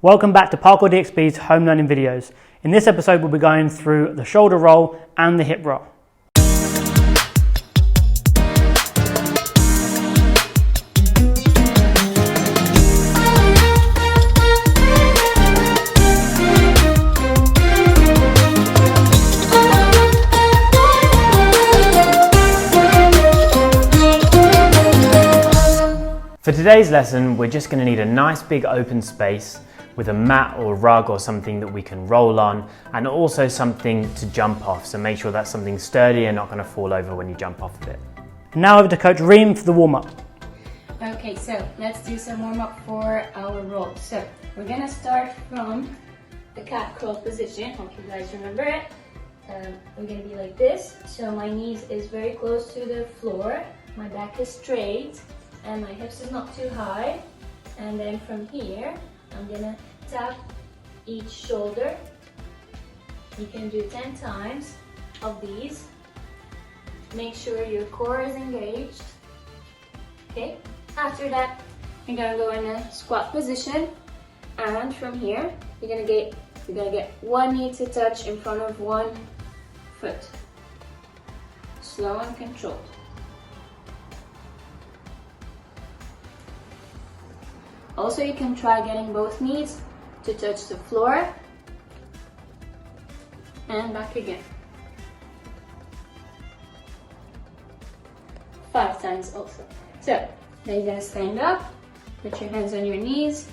Welcome back to Parkour DXB's home learning videos. In this episode we'll be going through the shoulder roll and the hip roll. For today's lesson, we're just going to need a nice big open space with a mat or rug or something that we can roll on, and also something to jump off. So make sure that's something sturdy and not going to fall over when you jump off of it. Now over to Coach Reem for the warm-up. Okay, so let's do some warm-up for our roll. So we're going to start from the cat crawl position. Hope you guys remember it. We're going to be like this. So my knees is very close to the floor. My back is straight and my hips is not too high. And then from here, I'm gonna tap each shoulder. You can do 10 times of these. Make sure your core is engaged. Okay, after that, you're gonna go in a squat position. And from here, you're gonna get one knee to touch in front of one foot. Slow and controlled. Also, you can try getting both knees to touch the floor and back again. 5 times also. So, now you're gonna stand up, put your hands on your knees,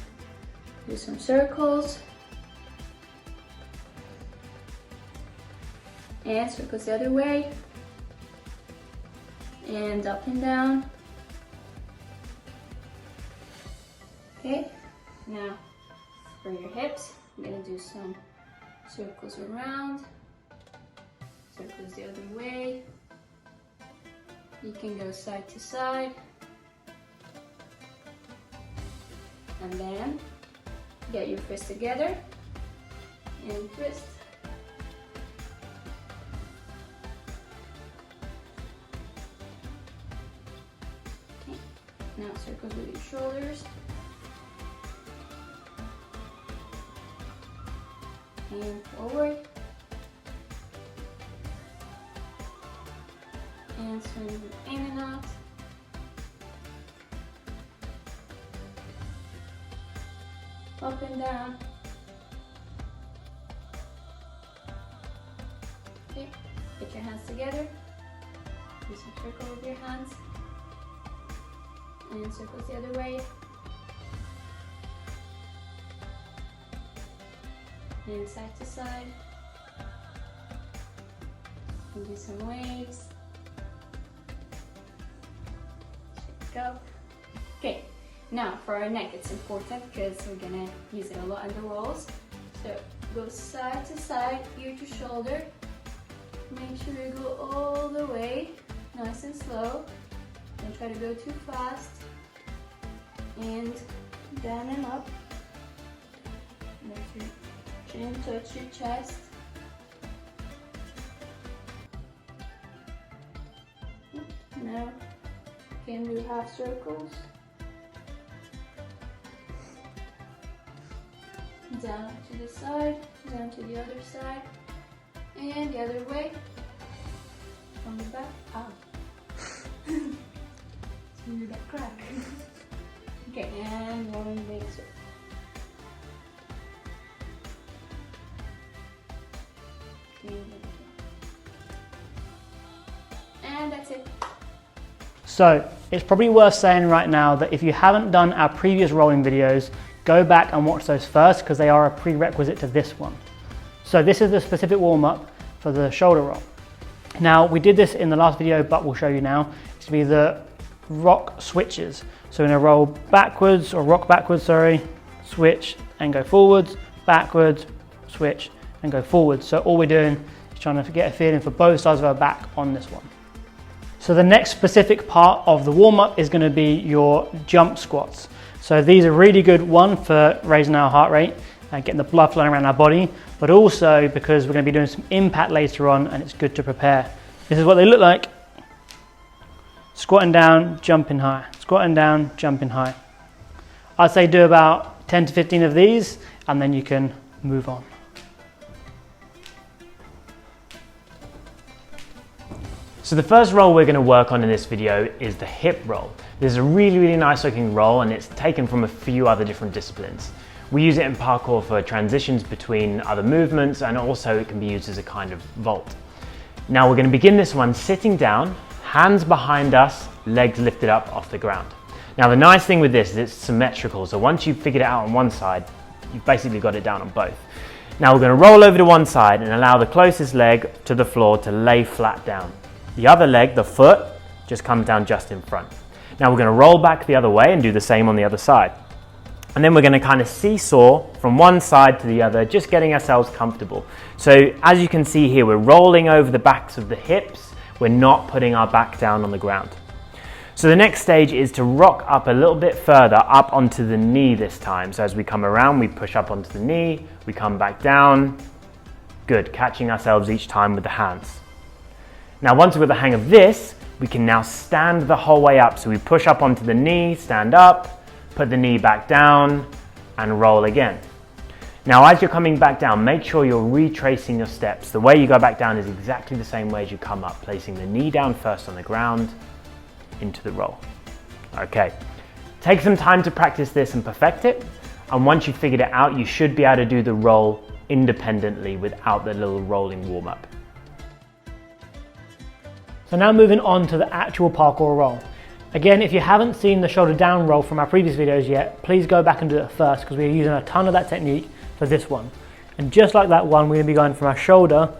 do some circles, and circles the other way, and up and down. Okay, now for your hips, I'm going to do some circles around, circles the other way. You can go side to side. And then get your fists together and twist. Okay. Now circles with your shoulders. And forward, and swing in and out, up and down. Okay, get your hands together, do some circle with your hands, and circles the other way. And side to side, and do some waves. Go. Okay, now for our neck, it's important because we're gonna use it a lot in the rolls. So go side to side, ear to shoulder. Make sure you go all the way, nice and slow. Don't try to go too fast. And down and up. Let your chin touch your chest. Now you can do half circles. Down to the side, down to the other side, and the other way. From the back, out. So you got crack. Okay, and one big circle. And that's it. So it's probably worth saying right now that if you haven't done our previous rolling videos, go back and watch those first because they are a prerequisite to this one. So this is the specific warm-up for the shoulder roll. Now we did this in the last video, but we'll show you now. It's to be the rock switches. So we're going to roll backwards, or rock backwards, sorry, switch and go forwards, backwards, switch and go forwards. So all we're doing is trying to get a feeling for both sides of our back on this one. So the next specific part of the warm-up is going to be your jump squats. So these are really good, one for raising our heart rate and getting the blood flowing around our body, but also because we're going to be doing some impact later on and it's good to prepare. This is what they look like. Squatting down, jumping high. Squatting down, jumping high. I'd say do about 10 to 15 of these, and then you can move on. So the first roll we're going to work on in this video is the hip roll. This is a really nice looking roll, and it's taken from a few other different disciplines. We use it in parkour for transitions between other movements, and also it can be used as a kind of vault. Now we're going to begin this one sitting down, hands behind us, legs lifted up off the ground. Now the nice thing with this is it's symmetrical, so once you've figured it out on one side, you've basically got it down on both. Now we're going to roll over to one side and allow the closest leg to the floor to lay flat down. The other leg, the foot, just comes down just in front. Now we're going to roll back the other way and do the same on the other side. And then we're going to kind of seesaw from one side to the other, just getting ourselves comfortable. So as you can see here, we're rolling over the backs of the hips. We're not putting our back down on the ground. So the next stage is to rock up a little bit further up onto the knee this time. So as we come around, we push up onto the knee, we come back down. Good, catching ourselves each time with the hands. Now once we've got the hang of this, we can now stand the whole way up. So we push up onto the knee, stand up, put the knee back down, and roll again. Now as you're coming back down, make sure you're retracing your steps. The way you go back down is exactly the same way as you come up, placing the knee down first on the ground, into the roll. Okay, take some time to practice this and perfect it, and once you've figured it out, you should be able to do the roll independently without the little rolling warm-up. So now moving on to the actual parkour roll. Again, if you haven't seen the shoulder down roll from our previous videos yet, please go back and do it first, because we're using a ton of that technique for this one. And just like that one, we're going to be going from our shoulder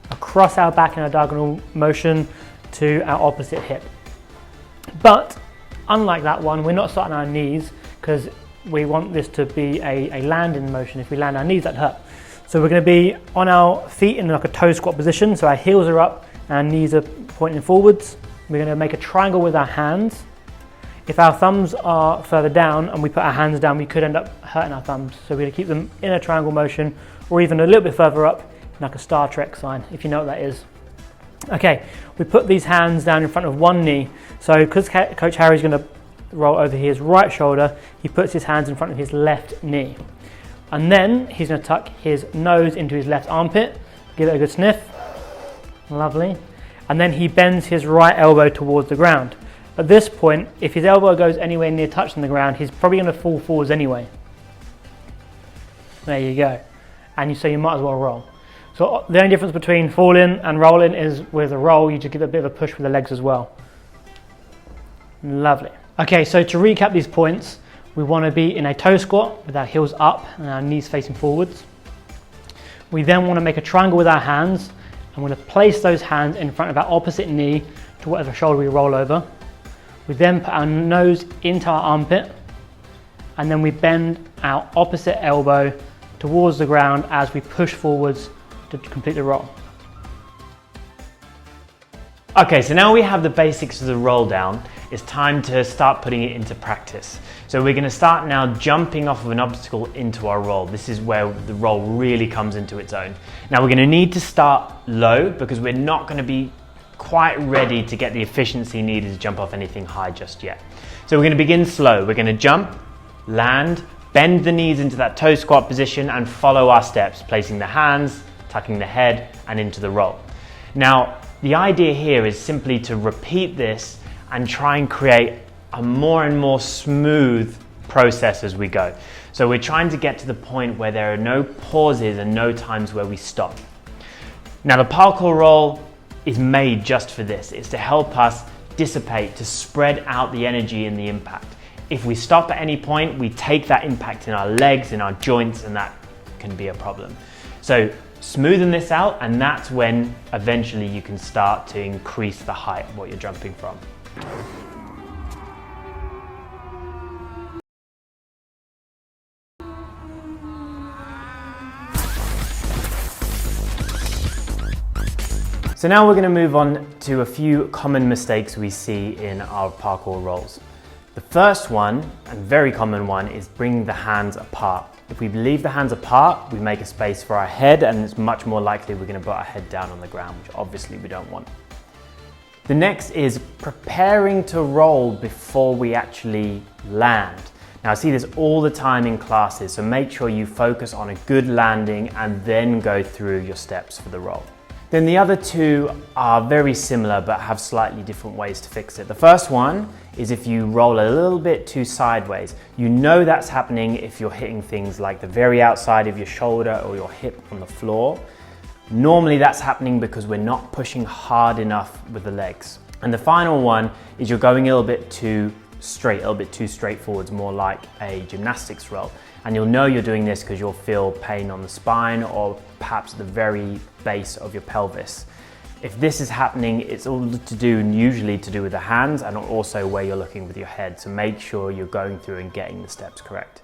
across our back in a diagonal motion to our opposite hip. But unlike that one, we're not starting our knees, because we want this to be a landing motion. If we land our knees, that hurt. So we're going to be on our feet in like a toe squat position. So our heels are up, our knees are pointing forwards. We're going to make a triangle with our hands. If our thumbs are further down and we put our hands down, we could end up hurting our thumbs. So we're going to keep them in a triangle motion, or even a little bit further up, like a Star Trek sign, if you know what that is. Okay, we put these hands down in front of one knee. So because Coach Harry's going to roll over his right shoulder, he puts his hands in front of his left knee. And then he's going to tuck his nose into his left armpit, give it a good sniff. Lovely. And then he bends his right elbow towards the ground. At this point, if his elbow goes anywhere near touching the ground, he's probably going to fall forwards anyway. There you go. And so you might as well roll. So the only difference between falling and rolling is with a roll, you just give it a bit of a push with the legs as well. Lovely. Okay, so to recap these points, we want to be in a toe squat with our heels up and our knees facing forwards. We then want to make a triangle with our hands. I'm going to place those hands in front of our opposite knee to whatever shoulder we roll over. We then put our nose into our armpit, and then we bend our opposite elbow towards the ground as we push forwards to complete the roll. Okay, so now we have the basics of the roll down, it's time to start putting it into practice. So we're going to start now jumping off of an obstacle into our roll. This is where the roll really comes into its own. Now we're going to need to start low, because we're not going to be quite ready to get the efficiency needed to jump off anything high just yet. So we're going to begin slow. We're going to jump, land, bend the knees into that toe squat position, and follow our steps, placing the hands, tucking the head, and into the roll. Now, the idea here is simply to repeat this and try and create a more and more smooth process as we go. So we're trying to get to the point where there are no pauses and no times where we stop. Now the parkour roll is made just for this. It's to help us dissipate, to spread out the energy and the impact. If we stop at any point, we take that impact in our legs, in our joints, and that can be a problem. So smoothen this out, and that's when eventually you can start to increase the height of what you're jumping from. So now we're going to move on to a few common mistakes we see in our parkour rolls. The first one, and very common one, is bringing the hands apart. If we leave the hands apart, we make a space for our head, and it's much more likely we're going to put our head down on the ground, which obviously we don't want. The next is preparing to roll before we actually land. Now I see this all the time in classes, so make sure you focus on a good landing and then go through your steps for the roll. Then the other two are very similar but have slightly different ways to fix it. The first one is if you roll a little bit too sideways. You know that's happening if you're hitting things like the very outside of your shoulder or your hip on the floor. Normally that's happening because we're not pushing hard enough with the legs. And the final one is you're going a little bit too straight, a little bit too straightforward, more like a gymnastics roll. And you'll know you're doing this because you'll feel pain on the spine or perhaps at the very base of your pelvis. If this is happening, it's all to do, usually to do with the hands and also where you're looking with your head. So make sure you're going through and getting the steps correct.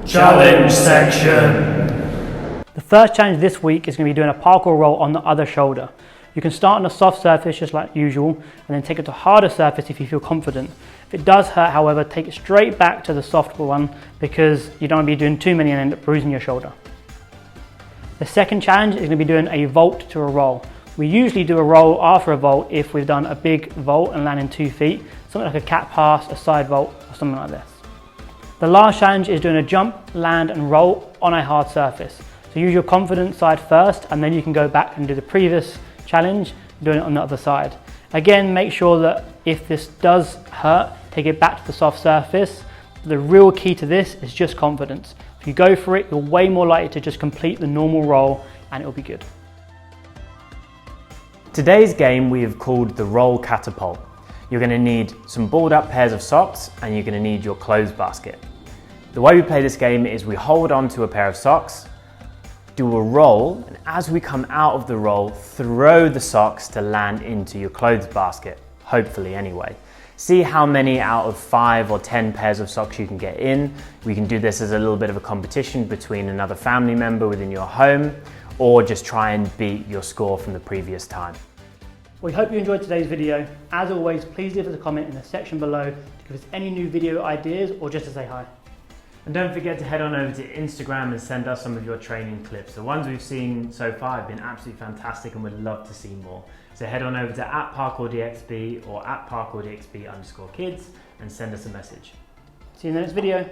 Challenge section. The first challenge this week is going to be doing a parkour roll on the other shoulder. You can start on a soft surface just like usual and then take it to a harder surface if you feel confident. If it does hurt, however, take it straight back to the soft one because you don't want to be doing too many and end up bruising your shoulder. The second challenge is going to be doing a vault to a roll. We usually do a roll after a vault if we've done a big vault and land in 2 feet, something like a cat pass, a side vault, or something like this. The last challenge is doing a jump, land and roll on a hard surface. So use your confident side first and then you can go back and do the previous challenge, doing it on the other side. Again, make sure that if this does hurt, take it back to the soft surface. The real key to this is just confidence. If you go for it, you're way more likely to just complete the normal roll and it'll be good. Today's game we have called the roll catapult. You're going to need some balled up pairs of socks and you're going to need your clothes basket. The way we play this game is we hold on to a pair of socks, do a roll, and as we come out of the roll, throw the socks to land into your clothes basket, hopefully anyway. See how many out of 5 or 10 pairs of socks you can get in. We can do this as a little bit of a competition between another family member within your home, or just try and beat your score from the previous time. We hope you enjoyed today's video. As always, please leave us a comment in the section below to give us any new video ideas or just to say hi. And don't forget to head on over to Instagram and send us some of your training clips. The ones we've seen so far have been absolutely fantastic and we'd love to see more. So head on over to @Parkour DXB or @Parkour DXB_kids and send us a message. See you in the next video.